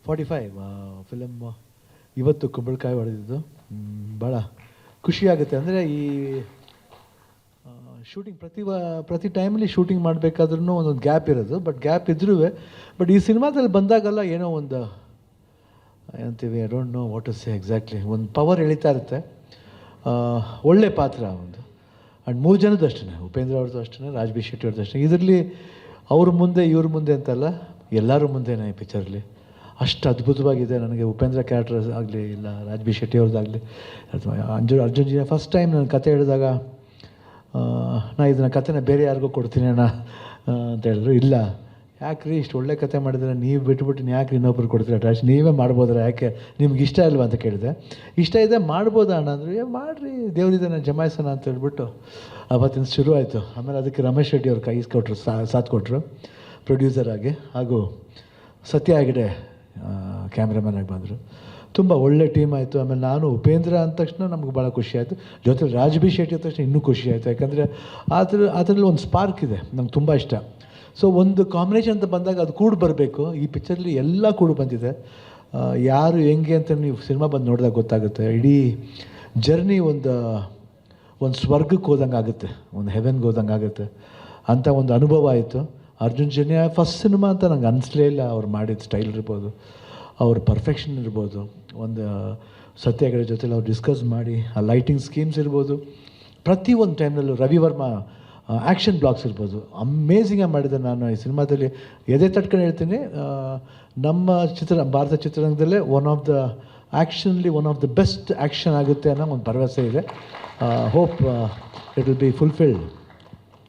45 film ಇವತ್ತು ಕುಂಬಳಕಾಯಿ ಹೊಡೆದಿದ್ದು ಭಾಳ ಖುಷಿಯಾಗುತ್ತೆ. ಅಂದರೆ ಈ ಶೂಟಿಂಗ್ ಪ್ರತಿ ಟೈಮಲ್ಲಿ ಶೂಟಿಂಗ್ ಮಾಡಬೇಕಾದ್ರೂ ಒಂದೊಂದು ಗ್ಯಾಪ್ ಇರೋದು, ಬಟ್ ಗ್ಯಾಪ್ ಇದ್ರೂ ಬಟ್ ಈ ಸಿನಿಮಾದಲ್ಲಿ ಬಂದಾಗೆಲ್ಲ ಏನೋ ಒಂದು ಏನಂತೀವಿ, I don't know what to say exactly, ಒಂದು ಪವರ್ ಎಳಿತಾ ಇರುತ್ತೆ. ಒಳ್ಳೆ ಪಾತ್ರ ಒಂದು. ಆ್ಯಂಡ್ 3 ಜನದ್ದು ಅಷ್ಟೇ, ಉಪೇಂದ್ರ ಅವ್ರದ್ದು ಅಷ್ಟೇ, ರಾಜ್ ಬಿ ಶೆಟ್ಟಿ ಅವ್ರದ್ದು ಅಷ್ಟೇ. ಇದರಲ್ಲಿ ಅವ್ರ ಮುಂದೆ ಇವ್ರ ಮುಂದೆ ಅಂತಲ್ಲ, ಎಲ್ಲರೂ ಮುಂದೆನೇ ಈ ಪಿಕ್ಚರಲ್ಲಿ. ಅಷ್ಟು ಅದ್ಭುತವಾಗಿದೆ. ನನಗೆ ಉಪೇಂದ್ರ ಕ್ಯಾರೆಕ್ಟರ್ ಆಗಲಿ, ಇಲ್ಲ ರಾಜ್ ಬಿ ಶೆಟ್ಟಿ ಅವ್ರದ್ದಾಗಲಿ, ಅಥವಾ ಅರ್ಜುನ್ ಜಿ ಫಸ್ಟ್ ಟೈಮ್ ನಾನು ಕತೆ ಹೇಳಿದಾಗ ನಾ ಇದನ್ನ ಕತೆನ ಬೇರೆ ಯಾರಿಗೂ ಕೊಡ್ತೀನಿ ಅಣ್ಣ ಅಂತ ಹೇಳಿದ್ರು. ಇಲ್ಲ, ಯಾಕ್ರಿ ಇಷ್ಟು ಒಳ್ಳೆ ಕತೆ ಮಾಡಿದ್ರೆ ನೀವು ಬಿಟ್ಬಿಟ್ಟು ಯಾಕೆ ಇನ್ನೊಬ್ರು ಕೊಡ್ತೀರ, ಅಟ್ರಾಶ್ ನೀವೇ ಮಾಡ್ಬೋದ್ರ, ಯಾಕೆ ನಿಮ್ಗೆ ಇಷ್ಟ ಇಲ್ವಾ ಅಂತ ಕೇಳಿದೆ. ಇಷ್ಟ ಇದೆ ಮಾಡ್ಬೋದಾ ಅಣ್ಣ ಅಂದರೆ, ಮಾಡಿರಿ ದೇವರಿದೆ ನಾನು ಜಮಾಯಿಸೋಣ ಅಂತ ಹೇಳ್ಬಿಟ್ಟು ಅವತ್ತಿನ ಶುರು ಆಯಿತು. ಆಮೇಲೆ ಅದಕ್ಕೆ ರಮೇಶ್ ರೆಡ್ಡಿ ಅವ್ರು ಕೈ ಕೊಟ್ಟರು, ಸಾಥ್ ಕೊಟ್ಟರು ಪ್ರೊಡ್ಯೂಸರ್ ಆಗಿ. ಹಾಗೂ ಸತ್ಯ ಹೆಗಡೆ ಕ್ಯಾಮ್ರಾಮನ್ ಆಗಿ ಬಂದರು. ತುಂಬ ಒಳ್ಳೆ ಟೀಮ್ ಆಯಿತು. ಆಮೇಲೆ ನಾನು ಉಪೇಂದ್ರ ಅಂದ ತಕ್ಷಣ ನಮ್ಗೆ ಭಾಳ ಖುಷಿ ಆಯಿತು. ಜೊತೆಲಿ ರಾಜ್ ಬಿ ಶೆಟ್ಟಿ ಅಂದ ತಕ್ಷಣ ಇನ್ನೂ ಖುಷಿ ಆಯಿತು. ಯಾಕಂದರೆ ಅದರಲ್ಲಿ ಒಂದು ಸ್ಪಾರ್ಕ್ ಇದೆ, ನಂಗೆ ತುಂಬ ಇಷ್ಟ. ಸೊ ಒಂದು ಕಾಂಬಿನೇಷನ್ ಅಂತ ಬಂದಾಗ ಅದು ಕೂಡು ಬರಬೇಕು. ಈ ಪಿಕ್ಚರ್ಲಿ ಎಲ್ಲ ಕೂಡು ಬಂದಿದೆ. ಯಾರು ಹೆಂಗೆ ಅಂತ ನೀವು ಸಿನಿಮಾ ಬಂದು ನೋಡಿದಾಗ ಗೊತ್ತಾಗುತ್ತೆ. ಇಡೀ ಜರ್ನಿ ಒಂದು ಸ್ವರ್ಗಕ್ಕೆ ಹೋದಂಗೆ ಆಗುತ್ತೆ, ಒಂದು ಹೆವೆನ್ಗೆ ಹೋದಂಗೆ ಆಗುತ್ತೆ ಅಂಥ ಒಂದು ಅನುಭವ ಆಯಿತು. ಅರ್ಜುನ್ ಜನ್ಯ ಫಸ್ಟ್ ಸಿನಿಮಾ ಅಂತ ನಂಗೆ ಅನಿಸ್ಲೇ ಇಲ್ಲ. ಅವ್ರು ಮಾಡಿದ ಸ್ಟೈಲ್ ಇರ್ಬೋದು, ಅವ್ರ ಪರ್ಫೆಕ್ಷನ್ ಇರ್ಬೋದು, ಒಂದು ಸತ್ಯ ಹೆಗಡೆ ಜೊತೆಲಿ ಅವ್ರು ಡಿಸ್ಕಸ್ ಮಾಡಿ ಆ ಲೈಟಿಂಗ್ ಸ್ಕೀಮ್ಸ್ ಇರ್ಬೋದು, ಪ್ರತಿಯೊಂದು ಟೈಮ್ನಲ್ಲೂ ರವಿ ವರ್ಮಾ ಆ್ಯಕ್ಷನ್ ಬ್ಲಾಕ್ಸ್ ಇರ್ಬೋದು, ಅಮೇಝಿಂಗಾಗಿ ಮಾಡಿದೆ. ನಾನು ಈ ಸಿನಿಮಾದಲ್ಲಿ ಎದೆ ತಟ್ಕೊಂಡು ಹೇಳ್ತೀನಿ, ನಮ್ಮ ಭಾರತ ಚಿತ್ರರಂಗದಲ್ಲೇ one of the best action ಆಗುತ್ತೆ ಅನ್ನೋ ಒಂದು ಭರವಸೆ ಇದೆ. Hope it will be fulfilled.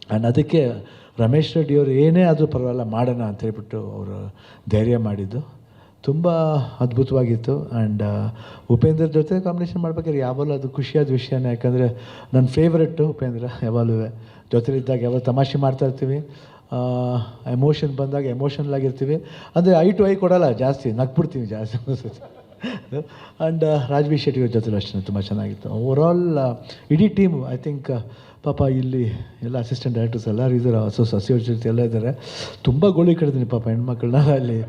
And ಅದಕ್ಕೆ ರಮೇಶ್ ರೆಡ್ಡಿ ಅವರು ಏನೇ ಆದರೂ ಪರವಾಗಿಲ್ಲ ಮಾಡೋಣ ಅಂತ ಹೇಳ್ಬಿಟ್ಟು ಅವರು ಧೈರ್ಯ ಮಾಡಿದ್ದು ತುಂಬ ಅದ್ಭುತವಾಗಿತ್ತು. ಆ್ಯಂಡ್ ಉಪೇಂದ್ರ ಜೊತೆ ಕಾಂಬಿನೇಷನ್ ಮಾಡ್ಬೇಕಾದ್ರೆ ಯಾವಾಗಲೂ ಅದು ಖುಷಿಯಾದ ವಿಷಯನೇ. ಯಾಕಂದರೆ ನನ್ನ ಫೇವ್ರೆಟ್ಟು ಉಪೇಂದ್ರ. ಯಾವಾಗಲೂ ಜೊತೆಲಿದ್ದಾಗ ಯಾವಾಗ ತಮಾಷೆ ಮಾಡ್ತಾಯಿರ್ತೀವಿ, ಎಮೋಷನ್ ಬಂದಾಗ ಎಮೋಷನಲ್ ಆಗಿರ್ತೀವಿ. ಅಂದರೆ ಐ ಟು ಐ ಕೊಡೋಲ್ಲ, ಜಾಸ್ತಿ ನಗ್ಬಿಡ್ತೀವಿ ಜಾಸ್ತಿ. ಆ್ಯಂಡ್ ರಾಜ್ ಬಿ ಶೆಟ್ಟಿ ಅವ್ರ ಜೊತೆ ಅಷ್ಟೇ ತುಂಬ ಚೆನ್ನಾಗಿತ್ತು. ಓವರಾಲ್ ಇಡೀ ಟೀಮು ಐ ಥಿಂಕ್ ಪಾಪ ಇಲ್ಲಿ ಎಲ್ಲ ಅಸಿಸ್ಟೆಂಟ್ ಡೈರೆಕ್ಟರ್ಸ್ ಎಲ್ಲರೂ ಇದ್ದಾರೆ, ಅಸೋಸಿಯೇಟ್ ಎಲ್ಲ ಇದ್ದಾರೆ. ತುಂಬ ಗೋಳಿ ಕಡಿದೀನಿ ಪಾಪ ಹೆಣ್ಮಕ್ಳನ್ನ ಅಲ್ಲಿ.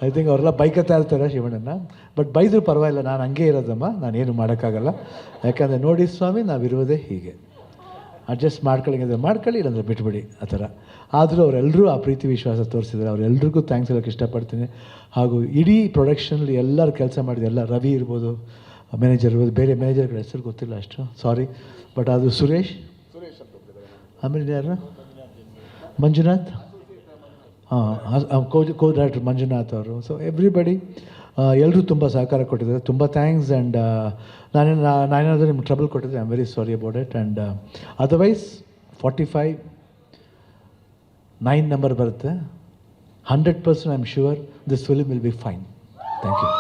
ಐ ಥಿಂಕ್ ಅವರೆಲ್ಲ ಬೈಕತ್ತಾ ಇರ್ತಾರೆ ಶಿವಣ್ಣನ. ಬಟ್ ಬೈದರೂ ಪರವಾಗಿಲ್ಲ, ನಾನು ಹಂಗೆ ಇರೋದಮ್ಮ, ನಾನೇನು ಮಾಡೋಕ್ಕಾಗಲ್ಲ. ಯಾಕಂದರೆ ನೋಡಿ ಸ್ವಾಮಿ, ನಾವಿರೋದೇ ಹೀಗೆ, ಅಡ್ಜಸ್ಟ್ ಮಾಡ್ಕೊಳ್ಳಿ, ಇಲ್ಲಾಂದರೆ ಬಿಟ್ಬಿಡಿ ಆ ಥರ. ಆದರೂ ಅವರೆಲ್ಲರೂ ಆ ಪ್ರೀತಿ ವಿಶ್ವಾಸ ತೋರಿಸಿದ್ದಾರೆ. ಅವರೆಲ್ಲರಿಗೂ ಥ್ಯಾಂಕ್ಸ್ ಹೇಳೋಕ್ಕೆ ಇಷ್ಟಪಡ್ತೀನಿ. ಹಾಗೂ ಇಡೀ ಪ್ರೊಡಕ್ಷನಲ್ಲಿ ಎಲ್ಲರೂ ಕೆಲಸ ಮಾಡಿದೆ, ಎಲ್ಲ ರವಿ ಇರ್ಬೋದು, ಮ್ಯಾನೇಜರ್ ಇರ್ಬೋದು, ಬೇರೆ ಮ್ಯಾನೇಜರ್ಗಳ ಹೆಸರು ಗೊತ್ತಿಲ್ಲ ಅಷ್ಟು, ಸಾರಿ. ಬಟ್ ಅದು ಸುರೇಶ್, ಆಮೇಲೆ ಯಾರು, ಮಂಜುನಾಥ್, ಕೋ ಡೈರೆಕ್ಟರ್ ಮಂಜುನಾಥ್ ಅವರು. ಸೊ ಎವ್ರಿಬಡಿ ಎಲ್ಲರೂ ತುಂಬ ಸಹಕಾರ ಕೊಟ್ಟಿದ್ದಾರೆ. ತುಂಬ ಥ್ಯಾಂಕ್ಸ್. ಆ್ಯಂಡ್ ನಾನೇನಾದರೂ ನಿಮ್ಗೆ ಟ್ರಬಲ್ ಕೊಟ್ಟಿದ್ದೆ, I am very sorry about it. And otherwise 45 9 number ಬರುತ್ತೆ. 100% I am sure this film will be fine. Thank you.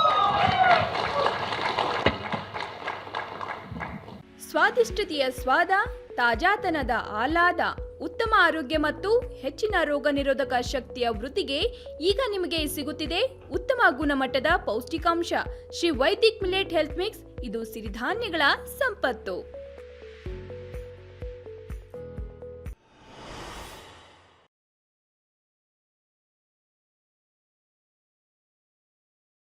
ಸ್ವಾದಿಷ್ಟತೆಯ ಸ್ವಾದ, ತಾಜಾತನದ ಆಹ್ಲಾದ, ಉತ್ತಮ ಆರೋಗ್ಯ ಮತ್ತು ಹೆಚ್ಚಿನ ರೋಗ ನಿರೋಧಕ ಶಕ್ತಿಯ ವೃದ್ಧಿಗೆ ಈಗ ನಿಮಗೆ ಸಿಗುತ್ತಿದೆ ಉತ್ತಮ ಗುಣಮಟ್ಟದ ಪೌಷ್ಟಿಕಾಂಶ. Shri Vaidik millet health mix. ಇದು ಸಿರಿಧಾನ್ಯಗಳ ಸಂಪತ್ತು.